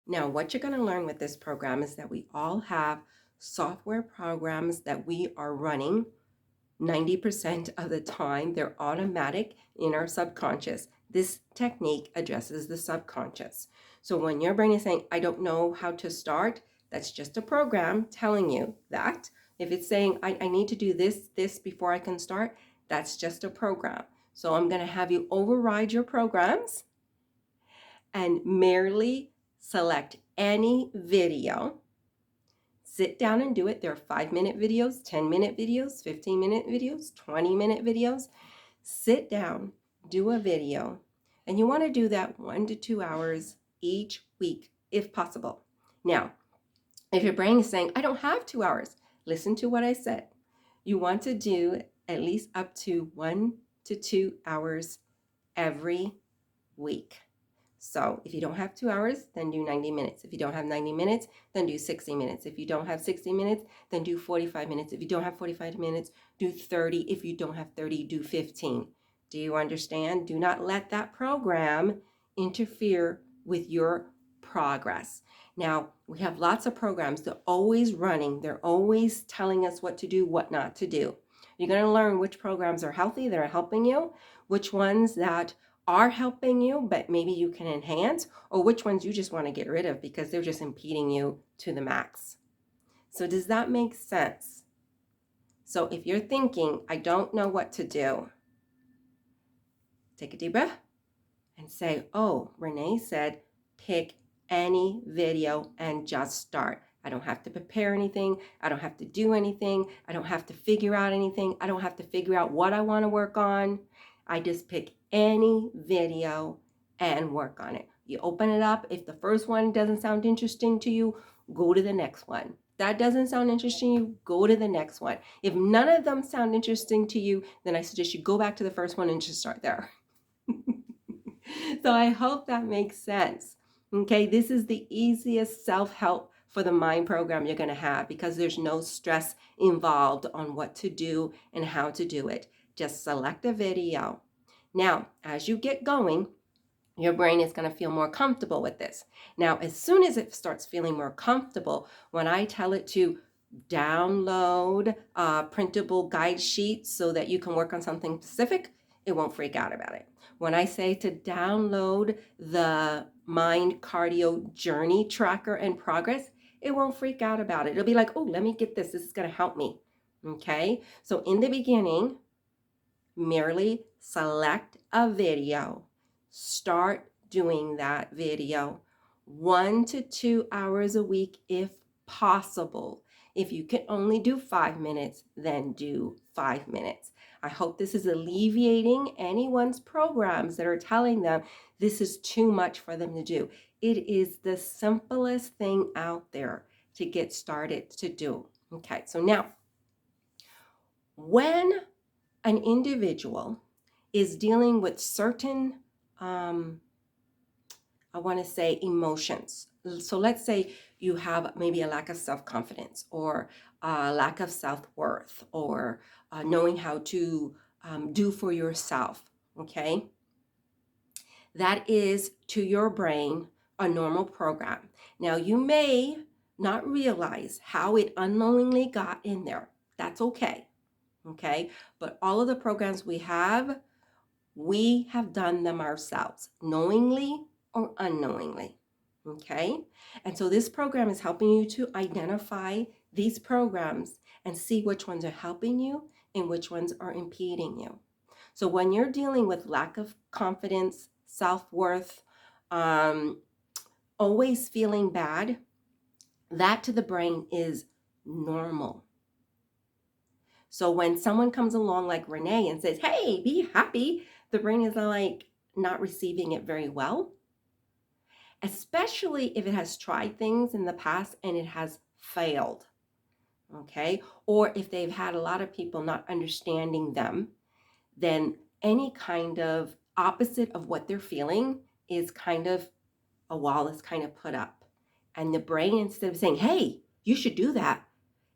Now, what you're going to learn with this program is that we all have software programs that we are running 90% of the time. They're automatic in our subconscious. This technique addresses the subconscious. So when your brain is saying, I don't know how to start, that's just a program telling you that. If it's saying, I need to do this before I can start, that's just a program. So I'm going to have you override your programs and merely select any video. Sit down and do it. There are 5-minute videos, 10-minute videos, 15-minute videos, 20-minute videos. Sit down, do a video, and you want to do that 1 to 2 hours each week if possible. Now, if your brain is saying, I don't have 2 hours, listen to what I said. You want to do at least up to 1 to 2 hours every week. So if you don't have 2 hours, then do 90 minutes. If you don't have 90 minutes, then do 60 minutes. If you don't have 60 minutes, then do 45 minutes. If you don't have 45 minutes, do 30. If you don't have 30, do 15. Do you understand? Do not let that program interfere with your progress. Now, we have lots of programs. They're always running. They're always telling us what to do, what not to do. You're going to learn which programs are healthy, that are helping you, which ones that are helping you, but maybe you can enhance, or which ones you just want to get rid of because they're just impeding you to the max. So does that make sense? So if you're thinking, I don't know what to do, take a deep breath and say, oh, Renee said, pick any video and just start. I don't have to prepare anything. I don't have to do anything. I don't have to figure out anything. I don't have to figure out what I want to work on. I just pick any video and work on it. You open it up. If the first one doesn't sound interesting to you, go to the next one. That doesn't sound interesting to you, go to the next one. If none of them sound interesting to you, then I suggest you go back to the first one and just start there. So I hope that makes sense. Okay, this is the easiest self-help for the mind program you're going to have because there's no stress involved on what to do and how to do it. Just select a video. Now, as you get going, your brain is going to feel more comfortable with this. Now, as soon as it starts feeling more comfortable, when I tell it to download printable guide sheets so that you can work on something specific, it won't freak out about it. When I say to download the Mind Cardio Journey Tracker and Progress, it won't freak out about it. It'll be like, oh, let me get this. This is going to help me. Okay. So in the beginning, merely select a video. Start doing that video 1 to 2 hours a week if possible. If you can only do 5 minutes, then do 5 minutes. I hope this is alleviating anyone's programs that are telling them this is too much for them to do. It is the simplest thing out there to get started to do. Okay, so now, when an individual is dealing with certain, I want to say, emotions. So let's say you have maybe a lack of self-confidence or a lack of self-worth or knowing how to do for yourself, okay? That is, to your brain, a normal program. Now, you may not realize how it unknowingly got in there. That's okay, okay? But all of the programs we have done them ourselves, knowingly or unknowingly, okay? And so this program is helping you to identify these programs and see which ones are helping you and which ones are impeding you. So when you're dealing with lack of confidence, self-worth, always feeling bad, that to the brain is normal. So when someone comes along like Renee and says, hey, be happy, the brain is like not receiving it very well, especially if it has tried things in the past and it has failed, okay? Or if they've had a lot of people not understanding them, then any kind of opposite of what they're feeling is kind of a wall is kind of put up. And the brain, instead of saying, hey, you should do that,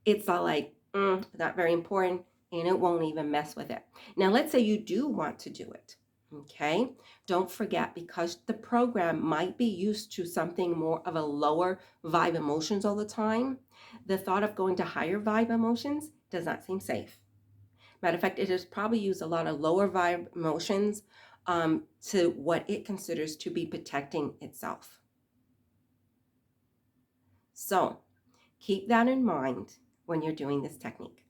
it's all like, not very important, and it won't even mess with it. Now, let's say you do want to do it, Okay, don't forget, because the program might be used to something more of a lower vibe emotions all the time, the thought of going to higher vibe emotions does not seem safe. Matter of fact, it has probably used a lot of lower vibe emotions to what it considers to be protecting itself. So keep that in mind when you're doing this technique.